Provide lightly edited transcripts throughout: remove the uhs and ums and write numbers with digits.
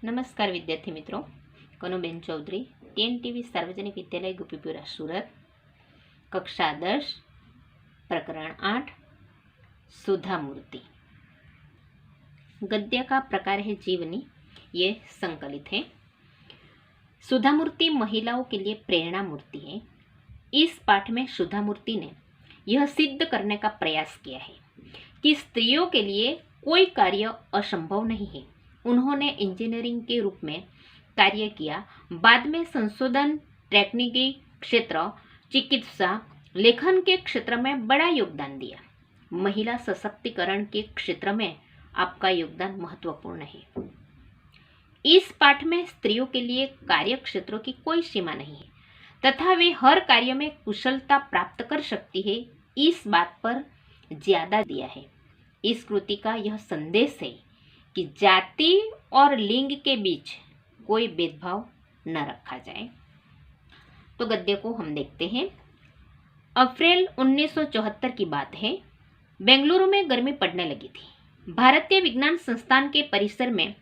नमस्कार विद्यार्थी मित्रों, कनुबेन चौधरी TNTV सार्वजनिक विद्यालय गोपीपुरा सूरत, कक्षा 10 प्रकरण 8 सुधा मूर्ति। गद्य का प्रकार है जीवनी, ये संकलित है। सुधा मूर्ति महिलाओं के लिए प्रेरणा मूर्ति है। इस पाठ में सुधा मूर्ति ने यह सिद्ध करने का प्रयास किया है कि स्त्रियों के लिए कोई कार्य असंभव नहीं है। उन्होंने इंजीनियरिंग के रूप में कार्य किया, बाद में संशोधन, तकनीकी क्षेत्र, चिकित्सा, लेखन के क्षेत्र में बड़ा योगदान दिया। महिला सशक्तिकरण के क्षेत्र में आपका योगदान महत्वपूर्ण है। इस पाठ में स्त्रियों के लिए कार्य क्षेत्रों की कोई सीमा नहीं है तथा वे हर कार्य में कुशलता प्राप्त कर सकती है, इस बात पर ज्यादा दिया है। इस कृति का यह संदेश है कि जाति और लिंग के बीच कोई भेदभाव न रखा जाए। तो गद्य को हम देखते हैं। अप्रैल 1974 की बात है। बेंगलुरु में गर्मी पड़ने लगी थी। भारतीय विज्ञान संस्थान के परिसर में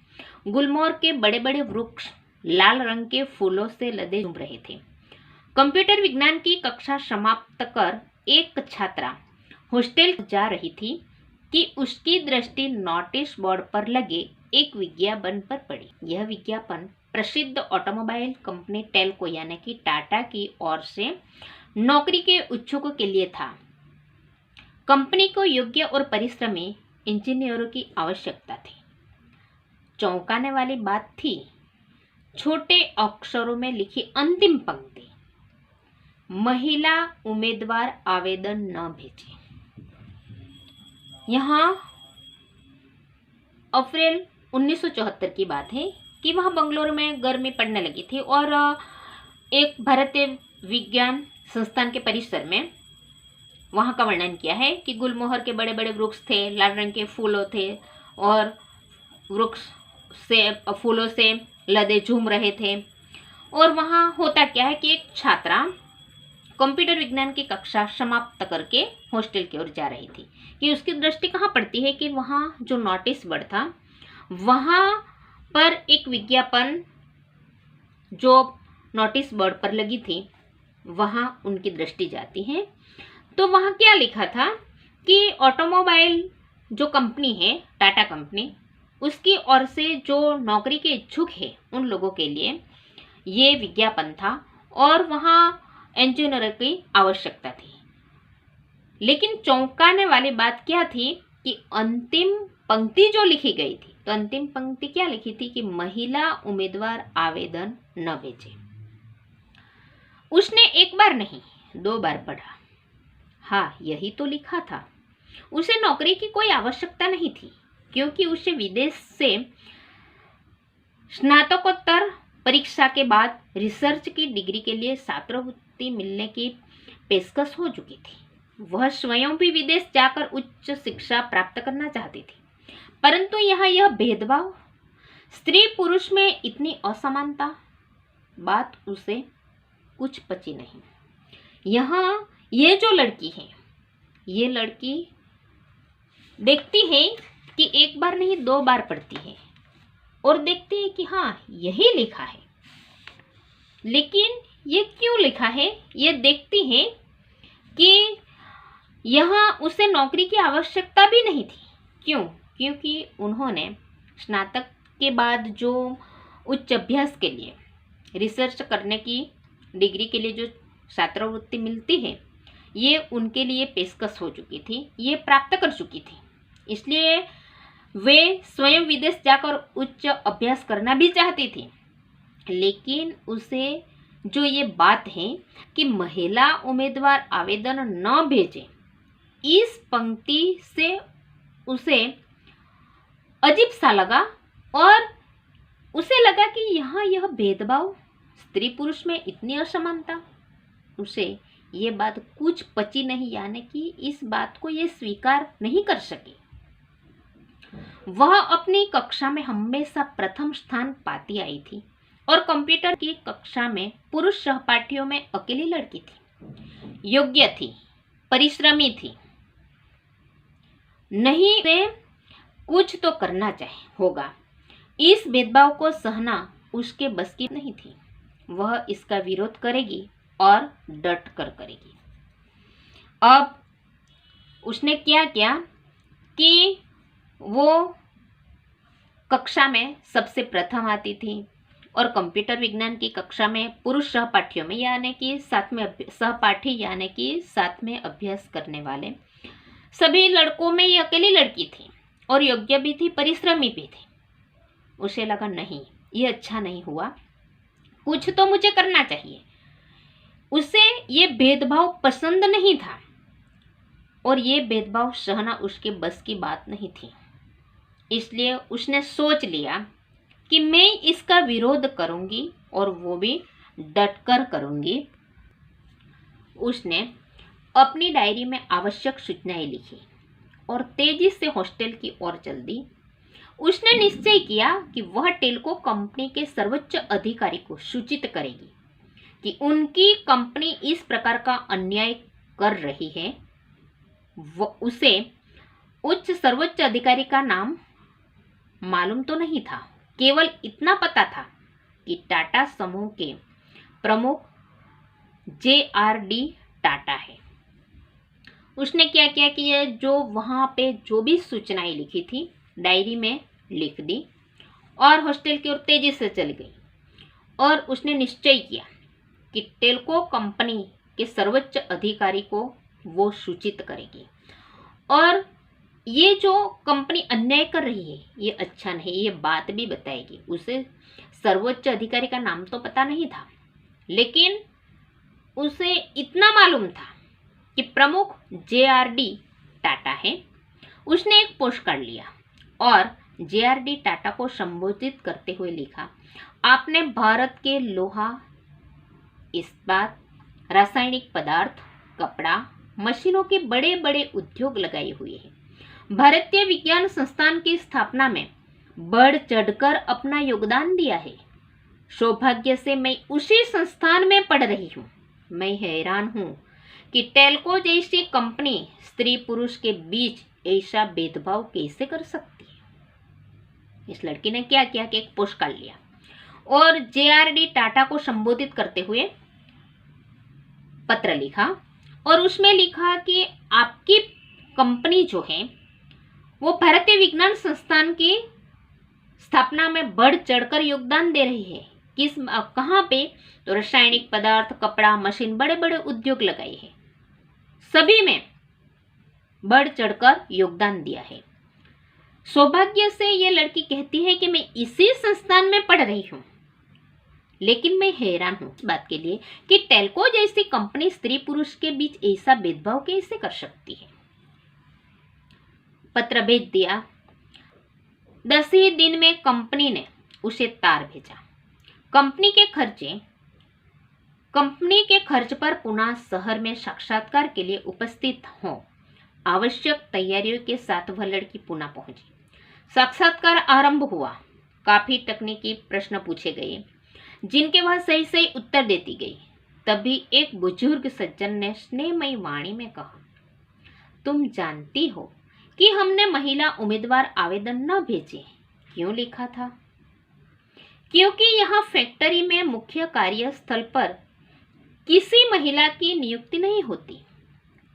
गुलमोहर के बड़े बड़े वृक्ष लाल रंग के फूलों से लदे झूम रहे थे। कंप्यूटर विज्ञान की कक्षा समाप्त कर एक छात्रा हॉस्टल जा रही थी कि उसकी दृष्टि नोटिस बोर्ड पर लगे एक विज्ञापन पर पड़ी। यह विज्ञापन प्रसिद्ध ऑटोमोबाइल कंपनी टेल्को यानी कि टाटा की ओर से नौकरी के इच्छुकों के लिए था। कंपनी को योग्य और परिश्रमी इंजीनियरों की आवश्यकता थी। चौंकाने वाली बात थी, छोटे अक्षरों में लिखी अंतिम पंक्ति, महिला उम्मीदवार आवेदन न भेजे। यहाँ अप्रैल 1974 की बात है कि वहाँ बंगलुरु में गर्मी पड़ने लगी थी और एक भारतीय विज्ञान संस्थान के परिसर में वहाँ का वर्णन किया है कि गुलमोहर के बड़े बड़े वृक्ष थे, लाल रंग के फूलों थे और वृक्ष से फूलों से लदे झूम रहे थे। और वहाँ होता क्या है कि एक छात्रा कंप्यूटर विज्ञान की कक्षा समाप्त करके हॉस्टल की ओर जा रही थी कि उसकी दृष्टि कहाँ पड़ती है कि वहाँ जो नोटिस बोर्ड था वहाँ पर एक विज्ञापन जो नोटिस बोर्ड पर लगी थी वहाँ उनकी दृष्टि जाती है। तो वहाँ क्या लिखा था कि ऑटोमोबाइल जो कंपनी है टाटा कंपनी, उसकी ओर से जो नौकरी के इच्छुक है उन लोगों के लिए ये विज्ञापन था और वहाँ इंजीनियर की आवश्यकता थी। लेकिन चौंकाने वाली बात क्या थी कि अंतिम पंक्ति जो लिखी गई थी, तो अंतिम पंक्ति क्या लिखी थी कि महिला उम्मीदवार आवेदन न भेजे। उसने एक बार नहीं 2 बार पढ़ा। हाँ, यही तो लिखा था। उसे नौकरी की कोई आवश्यकता नहीं थी क्योंकि उसे विदेश से स्नातकोत्तर परीक्षा के बाद रिसर्च की डिग्री के लिए छात्रवृत्ति मिलने की पेशकश हो चुकी थी। वह स्वयं भी विदेश जाकर उच्च शिक्षा प्राप्त करना चाहती थी, परंतु यहाँ यह भेदभाव, स्त्री पुरुष में इतनी असमानता, बात उसे कुछ पची नहीं। यहाँ ये जो लड़की है, ये लड़की देखती है कि एक बार नहीं 2 बार पढ़ती है और देखती है कि हाँ यही लिखा है, लेकिन ये क्यों लिखा है ये देखती है कि यहाँ उसे नौकरी की आवश्यकता भी नहीं थी। क्यों? क्योंकि उन्होंने स्नातक के बाद जो उच्च अभ्यास के लिए रिसर्च करने की डिग्री के लिए जो छात्रवृत्ति मिलती है ये उनके लिए पेशकश हो चुकी थी, ये प्राप्त कर चुकी थी। इसलिए वे स्वयं विदेश जाकर उच्च अभ्यास करना भी चाहती थी। लेकिन उसे जो ये बात है कि महिला उम्मीदवार आवेदन न भेजे, इस पंक्ति से उसे अजीब सा लगा और उसे लगा कि यहाँ यह भेदभाव, स्त्री पुरुष में इतनी असमानता, उसे ये बात कुछ पची नहीं, यानी कि इस बात को ये स्वीकार नहीं कर सकी। वह अपनी कक्षा में हमेशा प्रथम स्थान पाती आई थी और कंप्यूटर की कक्षा में पुरुष सहपाठियों में अकेली लड़की थी। योग्य थी, परिश्रमी थी। नहीं से कुछ तो करना चाहिए होगा। इस भेदभाव को सहना उसके बस की नहीं थी। वह इसका विरोध करेगी और डट कर करेगी। अब उसने क्या किया कि वो कक्षा में सबसे प्रथम आती थी और कंप्यूटर विज्ञान की कक्षा में पुरुष सहपाठियों में यानी कि सहपाठी यानी कि साथ में अभ्यास करने वाले सभी लड़कों में ये अकेली लड़की थी और योग्य भी थी, परिश्रमी भी थी। उसे लगा नहीं, ये अच्छा नहीं हुआ, कुछ तो मुझे करना चाहिए। उसे ये भेदभाव पसंद नहीं था और ये भेदभाव सहना उसके बस की बात नहीं थी। इसलिए उसने सोच लिया कि मैं इसका विरोध करूंगी और वो भी डटकर करूंगी। उसने अपनी डायरी में आवश्यक सूचनाएं लिखी और तेजी से हॉस्टल की ओर चल दी। उसने निश्चय किया कि वह टेल्को कंपनी के सर्वोच्च अधिकारी को सूचित करेगी कि उनकी कंपनी इस प्रकार का अन्याय कर रही है। उसे उच्च सर्वोच्च अधिकारी का नाम मालूम तो नहीं था, केवल इतना पता था कि टाटा समूह के प्रमुख JRD टाटा है। उसने क्या किया कि ये जो वहाँ पे जो भी सूचनाएं लिखी थी डायरी में लिख दी और हॉस्टल की ओर तेजी से चल गई और उसने निश्चय किया कि टेल्को कंपनी के सर्वोच्च अधिकारी को वो सूचित करेगी और ये जो कंपनी अन्याय कर रही है ये अच्छा नहीं, ये बात भी बताएगी। उसे सर्वोच्च अधिकारी का नाम तो पता नहीं था, लेकिन उसे इतना मालूम था कि प्रमुख JRD टाटा है। उसने एक पोस्ट कार्ड लिया और JRD टाटा को संबोधित करते हुए लिखा, आपने भारत के लोहा, इस्पात, रासायनिक पदार्थ, कपड़ा, मशीनों के बड़े बड़े उद्योग लगाए हुए हैं। भारतीय विज्ञान संस्थान की स्थापना में बढ़ चढ़कर अपना योगदान दिया है। सौभाग्य से मैं उसी संस्थान में पढ़ रही हूँ। मैं हैरान हूँ कि टेल्को जैसी कंपनी स्त्री पुरुष के बीच ऐसा भेदभाव कैसे कर सकती है। इस लड़की ने क्या किया कि एक पोस्ट कार्ड लिया और JRD टाटा को संबोधित करते हुए पत्र लिखा और उसमें लिखा कि आपकी कंपनी जो है वो भारतीय विज्ञान संस्थान की स्थापना में बढ़ चढ़कर योगदान दे रही है। किस कहाँ पे? तो रासायनिक पदार्थ, कपड़ा, मशीन, बड़े बड़े उद्योग लगाए हैं, सभी में बढ़ चढ़कर योगदान दिया है। सौभाग्य से ये लड़की कहती है कि मैं इसी संस्थान में पढ़ रही हूँ, लेकिन मैं हैरान हूँ इस बात के लिए कि टेल्को जैसी कंपनी स्त्री पुरुष के बीच ऐसा भेदभाव कैसे कर सकती है। पत्र भेज दिया। 10 ही दिन में कंपनी ने उसे तार भेजा। कंपनी के खर्च पर पुनः शहर में साक्षात्कार के लिए उपस्थित हो आवश्यक तैयारियों के साथ वह लड़की पुनः पहुंची। साक्षात्कार आरंभ हुआ। काफी तकनीकी प्रश्न पूछे गए जिनके वह सही सही उत्तर देती गई। तभी एक बुजुर्ग सज्जन ने स्नेहमयी वाणी में कहा, तुम जानती हो कि हमने महिला उम्मीदवार आवेदन न भेजे, क्यों लिखा था? क्योंकि यहाँ फैक्ट्री में मुख्य कार्यस्थल पर किसी महिला की नियुक्ति नहीं होती।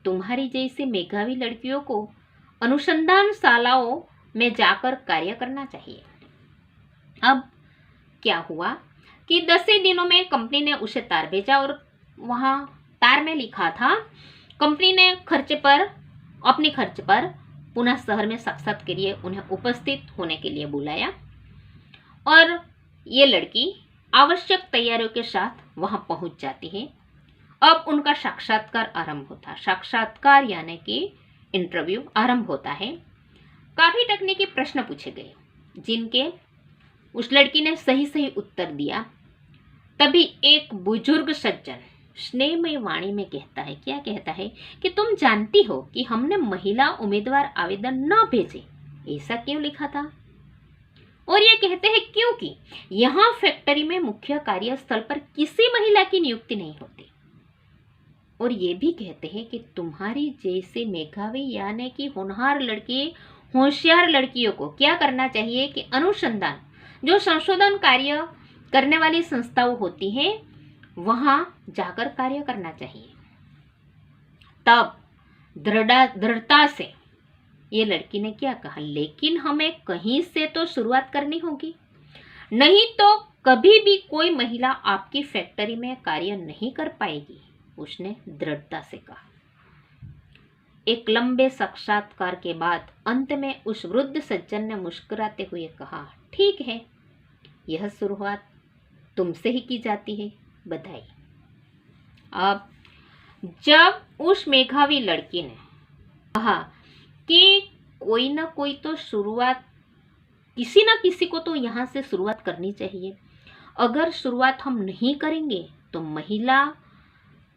तुम्हारी जैसी मेधावी लड़कियों को अनुसंधानशालाओं में जाकर कार्य करना चाहिए। अब क्या हुआ कि 10 ही दिनों में कंपनी ने उसे तार भेजा और वहाँ तार में लिखा था, कंपनी ने अपने खर्च पर पुनः शहर में साक्षात्कार के लिए उन्हें उपस्थित होने के लिए बुलाया और ये लड़की आवश्यक तैयारियों के साथ वहां पहुंच जाती है। अब उनका साक्षात्कार आरंभ होता है। साक्षात्कार यानी कि इंटरव्यू आरंभ होता है। काफी तकनीकी प्रश्न पूछे गए जिनके उस लड़की ने सही सही उत्तर दिया। तभी एक बुजुर्ग सज्जन स्नेहमय वाणी में कहता है, क्या कहता है कि तुम जानती हो कि हमने महिला उम्मीदवार आवेदन न भेजे, ऐसा क्यों लिखा था? और ये कहते हैं क्योंकि यहाँ फैक्ट्री में मुख्य कार्यस्थल पर किसी महिला की नियुक्ति नहीं होती। और ये भी कहते हैं कि तुम्हारी जैसे मेधावी यानी कि होनहार लड़की, होशियार लड़कियों को क्या करना चाहिए कि अनुसंधान जो संशोधन कार्य करने वाली संस्थाओं होती है वहां जाकर कार्य करना चाहिए। तब दृढ़ता से ये लड़की ने क्या कहा, लेकिन हमें कहीं से तो शुरुआत करनी होगी, नहीं तो कभी भी कोई महिला आपकी फैक्ट्री में कार्य नहीं कर पाएगी, उसने दृढ़ता से कहा। एक लंबे साक्षात्कार के बाद अंत में उस वृद्ध सज्जन ने मुस्कुराते हुए कहा, ठीक है, यह शुरुआत तुमसे ही की जाती है, बधाई। अब जब उस मेधावी लड़की ने कहा कि कोई ना कोई तो शुरुआत, किसी ना किसी को तो यहाँ से शुरुआत करनी चाहिए, अगर शुरुआत हम नहीं करेंगे तो महिला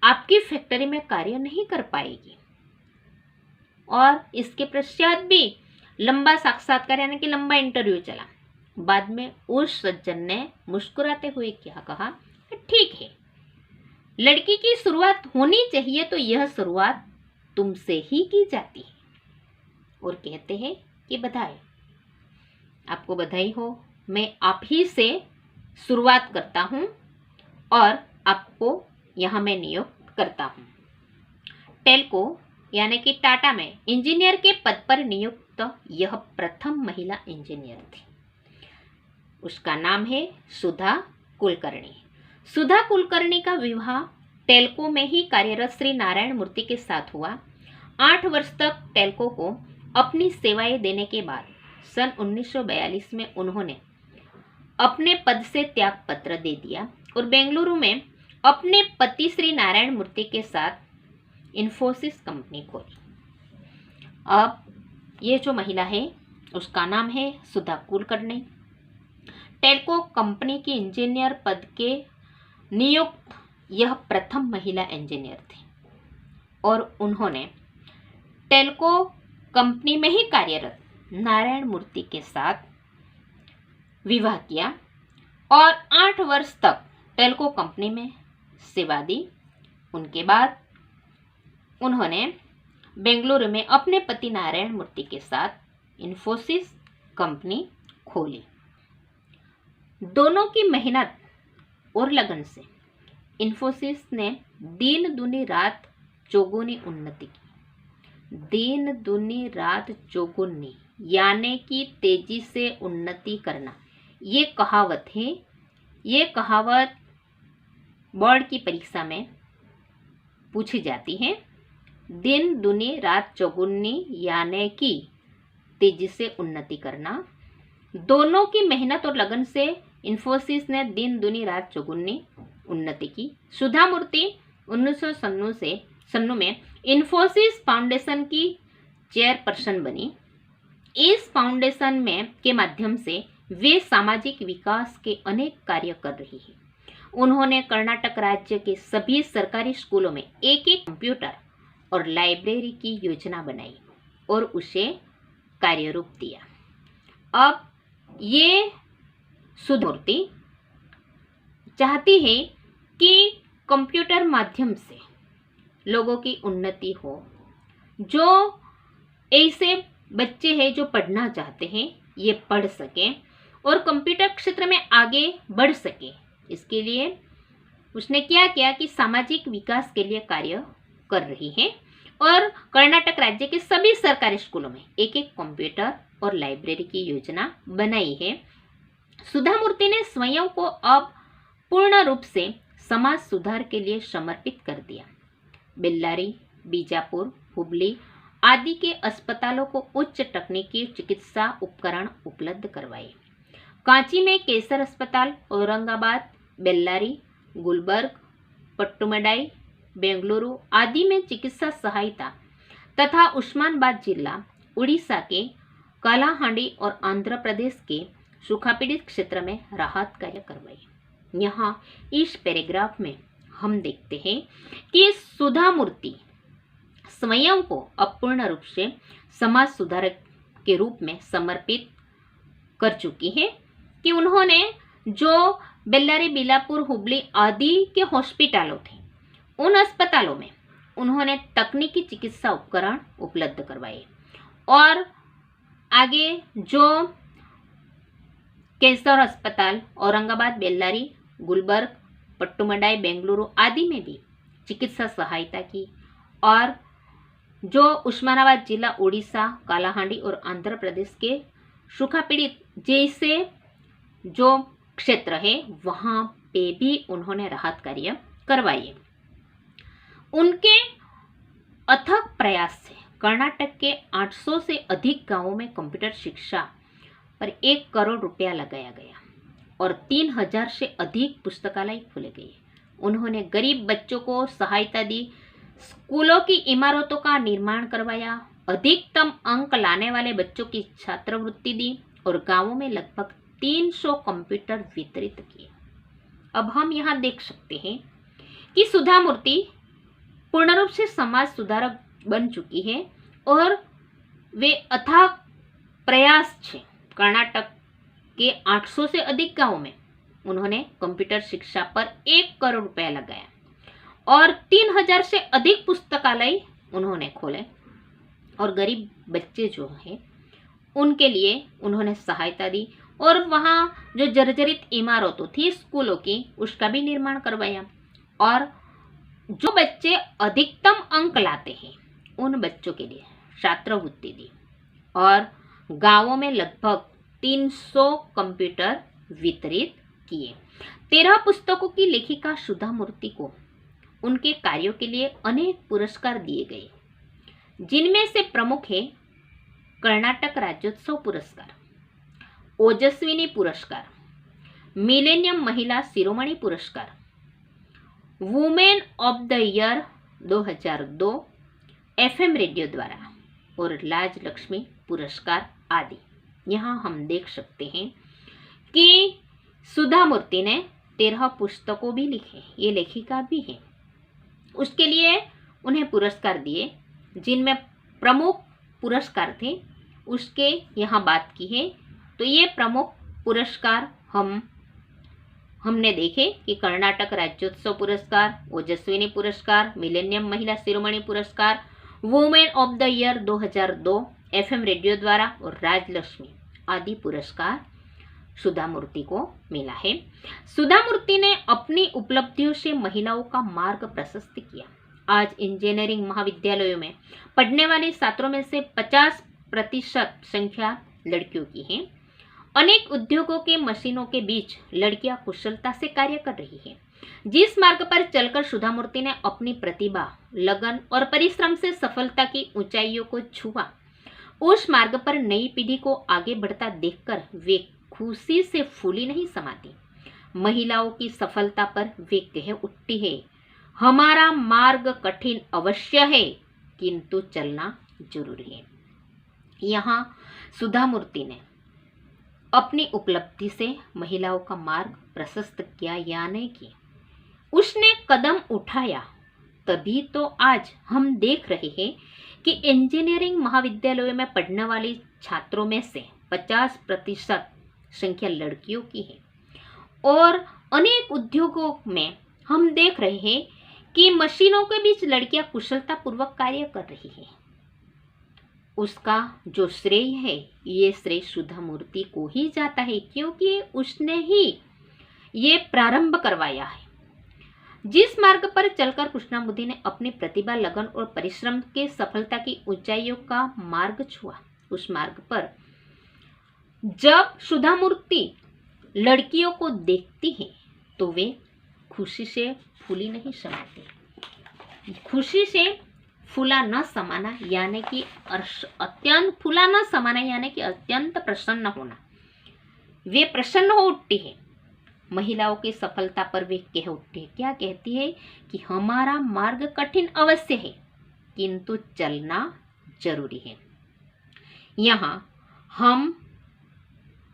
आपकी फैक्ट्री में कार्य नहीं कर पाएगी। और इसके पश्चात भी लंबा साक्षात्कार यानी कि लंबा इंटरव्यू चला। बाद में उस सज्जन ने मुस्कुराते हुए क्या कहा, ठीक है, लड़की की शुरुआत होनी चाहिए तो यह शुरुआत तुमसे ही की जाती है। और कहते हैं कि बधाई, आपको बधाई हो, मैं आप ही से शुरुआत करता हूँ और आपको यहाँ मैं नियुक्त करता हूँ। टेल्को यानी कि टाटा में इंजीनियर के पद पर नियुक्त यह प्रथम महिला इंजीनियर थी। उसका नाम है सुधा कुलकर्णी। सुधा कुलकर्णी का विवाह टेल्को में ही कार्यरत श्री नारायण मूर्ति के साथ हुआ। 8 वर्ष तक टेल्को को अपनी सेवाएं देने के बाद सन 1942 में उन्होंने अपने पद से त्याग पत्र दे दिया और बेंगलुरु में अपने पति श्री नारायण मूर्ति के साथ इन्फोसिस कंपनी खोली। अब ये जो महिला है उसका नाम है सुधा कुलकर्णी। टेल्को कंपनी की इंजीनियर पद के नियुक्त यह प्रथम महिला इंजीनियर थी और उन्होंने टेल्को कंपनी में ही कार्यरत नारायण मूर्ति के साथ विवाह किया और 8 वर्ष तक टेल्को कंपनी में सेवा दी। उनके बाद उन्होंने बेंगलुरु में अपने पति नारायण मूर्ति के साथ इन्फोसिस कंपनी खोली। दोनों की मेहनत और लगन से इन्फोसिस ने दिन दुनी रात चौगुनी उन्नति की। दिन दुनी रात चौगुनी यानी कि तेजी से उन्नति करना, ये कहावत है। ये कहावत बोर्ड की परीक्षा में पूछी जाती है। दिन दुनी रात चौगुनी यानी कि तेजी से उन्नति करना। दोनों की मेहनत और लगन से इन्फोसिस ने दिन दुनी रात चौगुनी उन्नति की। सुधा मूर्ति 1996 में इन्फोसिस फाउंडेशन की चेयरपर्सन बनी। इस फाउंडेशन में के माध्यम से वे सामाजिक विकास के अनेक कार्य कर रही है। उन्होंने कर्नाटक राज्य के सभी सरकारी स्कूलों में एक कंप्यूटर और लाइब्रेरी की योजना बनाई और उसे कार्यरूप दिया। अब ये सुधा मूर्ति चाहती है कि कंप्यूटर माध्यम से लोगों की उन्नति हो। जो ऐसे बच्चे हैं जो पढ़ना चाहते हैं ये पढ़ सकें और कंप्यूटर क्षेत्र में आगे बढ़ सके। इसके लिए उसने क्या किया कि सामाजिक विकास के लिए कार्य कर रही है और कर्नाटक राज्य के सभी सरकारी स्कूलों में एक कंप्यूटर और लाइब्रेरी की योजना बनाई है। सुधा मूर्ति ने स्वयं को अब पूर्ण रूप से समाज सुधार के लिए समर्पित कर दिया। बेल्लारी, बीजापुर, हुबली आदि के अस्पतालों को उच्च तकनीकी चिकित्सा उपकरण उपलब्ध करवाए। कांची में केसर अस्पताल, औरंगाबाद, बेल्लारी, गुलबर्ग, पट्टुमडाई, बेंगलुरु आदि में चिकित्सा सहायता तथा उस्मानाबाद जिला, उड़ीसा के कालाहांडी और आंध्र प्रदेश के सूखापीड़ित क्षेत्र में राहत कार्य करवाए। यहाँ इस पैराग्राफ में हम देखते हैं कि सुधा मूर्ति स्वयं को अपूर्ण रूप से समाज सुधारक के रूप में समर्पित कर चुकी है कि उन्होंने जो बेल्लारी, बिलापुर, हुबली आदि के हॉस्पिटलों थे उन अस्पतालों में उन्होंने तकनीकी चिकित्सा उपकरण उपलब्ध करवाए और आगे जो कैंसर अस्पताल औरंगाबाद, बेल्लारी, गुलबर्ग, पट्टुमडाई, बेंगलुरु आदि में भी चिकित्सा सहायता की। और जो उस्मानाबाद जिला, उड़ीसा, कालाहांडी और आंध्र प्रदेश के सूखा पीड़ित जैसे जो क्षेत्र है वहाँ पे भी उन्होंने राहत कार्य करवाए। उनके अथक प्रयास से कर्नाटक के 800 से अधिक गांवों में कंप्यूटर शिक्षा पर 1 करोड़ रुपया लगाया गया और 3000 से अधिक पुस्तकालय खोले गए। उन्होंने गरीब बच्चों को सहायता दी, स्कूलों की इमारतों का निर्माण करवाया, अधिकतम अंक लाने वाले बच्चों की छात्रवृत्ति दी और गांवों में लगभग 300 कंप्यूटर वितरित किए। अब हम यहाँ देख सकते हैं कि सुधा मूर्ति पूर्ण रूप से समाज सुधारक बन चुकी है और वे अथाक प्रयास छे। कर्नाटक के 800 से अधिक गांवों में उन्होंने कंप्यूटर शिक्षा पर 1 करोड़ रुपया लगाया और 3000 से अधिक पुस्तकालय उन्होंने खोले और गरीब बच्चे जो हैं उनके लिए उन्होंने सहायता दी और वहाँ जो जर्जरित इमारतों थी स्कूलों की उसका भी निर्माण करवाया और जो बच्चे अधिकतम अंक लाते हैं उन बच्चों के लिए छात्रवृत्ति दी और गांवों में लगभग 300 कंप्यूटर वितरित किए। 13 पुस्तकों की लेखिका सुधा मूर्ति को उनके कार्यों के लिए अनेक पुरस्कार दिए गए, जिनमें से प्रमुख है कर्नाटक राज्योत्सव पुरस्कार, ओजस्विनी पुरस्कार, मिलेनियम महिला शिरोमणि पुरस्कार, women of the year 2002 FM radio द्वारा और राज लक्ष्मी पुरस्कार आदि। यहाँ हम देख सकते हैं कि सुधा मूर्ति ने 13 पुस्तकों भी लिखे, ये लेखिका भी हैं। उसके लिए उन्हें पुरस्कार दिए, जिनमें प्रमुख पुरस्कार थे उसके यहाँ बात की है। तो ये प्रमुख पुरस्कार हमने देखे कि कर्नाटक राज्योत्सव पुरस्कार, ओजस्विनी पुरस्कार, मिलेनियम महिला शिरोमणि पुरस्कार, women of the year 2002 FM radio द्वारा और राजलक्ष्मी आदि पुरस्कार सुधा मूर्ति को मिला है। सुधा मूर्ति ने अपनी उपलब्धियों से महिलाओं का मार्ग प्रशस्त किया। आज इंजीनियरिंग महाविद्यालयों में पढ़ने वाले छात्रों में से 50% संख्या लड़कियों की है। अनेक उद्योगों के मशीनों के बीच लड़कियां कुशलता से कार्य कर रही है। जिस मार्ग पर चलकर सुधा मूर्ति ने अपनी प्रतिभा, लगन और परिश्रम से सफलता की ऊंचाइयों को छुआ, उस मार्ग पर नई पीढ़ी को आगे बढ़ता देखकर वे खुशी से फूली नहीं समाती। महिलाओं की सफलता पर वे कह उठती है, हमारा मार्ग कठिन अवश्य है किंतु चलना जरूरी है। यहाँ सुधा मूर्ति ने अपनी उपलब्धि से महिलाओं का मार्ग प्रशस्त किया या नहीं किया, उसने कदम उठाया, तभी तो आज हम देख रहे हैं कि इंजीनियरिंग महाविद्यालयों में पढ़ने वाली छात्रों में से 50% संख्या लड़कियों की है और अनेक उद्योगों में हम देख रहे हैं कि मशीनों के बीच लड़कियां कुशलतापूर्वक कार्य कर रही हैं। उसका जो श्रेय है ये श्रेय सुधा मूर्ति को ही जाता है, क्योंकि उसने ही ये प्रारंभ करवाया है। जिस मार्ग पर चलकर कृष्णा मोदी ने अपनी प्रतिभा, लगन और परिश्रम के सफलता की ऊंचाइयों का मार्ग छुआ, उस मार्ग पर जब सुधा मूर्ति लड़कियों को देखती है तो वे खुशी से फूली नहीं समाती। खुशी से फूला न समाना यानी कि अत्यंत फूला न समाना यानी कि अत्यंत प्रसन्न होना। वे प्रसन्न हो उठती है। महिलाओं की सफलता पर वे कह उठती है, क्या कहती है कि हमारा मार्ग कठिन अवश्य है किंतु चलना जरूरी है। यहाँ हम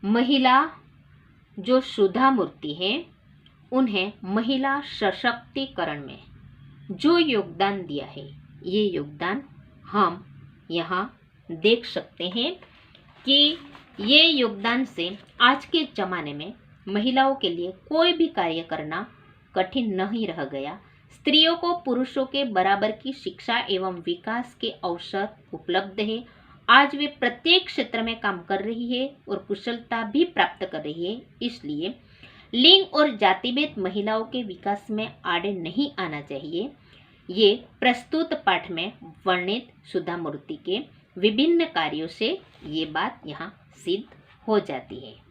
महिला जो सुधा मूर्ति है उन्हें महिला सशक्तिकरण में जो योगदान दिया है, ये योगदान हम यहाँ देख सकते हैं कि ये योगदान से आज के ज़माने में महिलाओं के लिए कोई भी कार्य करना कठिन नहीं रह गया। स्त्रियों को पुरुषों के बराबर की शिक्षा एवं विकास के अवसर उपलब्ध है। आज वे प्रत्येक क्षेत्र में काम कर रही है और कुशलता भी प्राप्त कर रही है। इसलिए लिंग और जातिभेद महिलाओं के विकास में आड़े नहीं आना चाहिए। ये प्रस्तुत पाठ में वर्णित सुधा मूर्ति के विभिन्न कार्यों से ये बात यहाँ सिद्ध हो जाती है।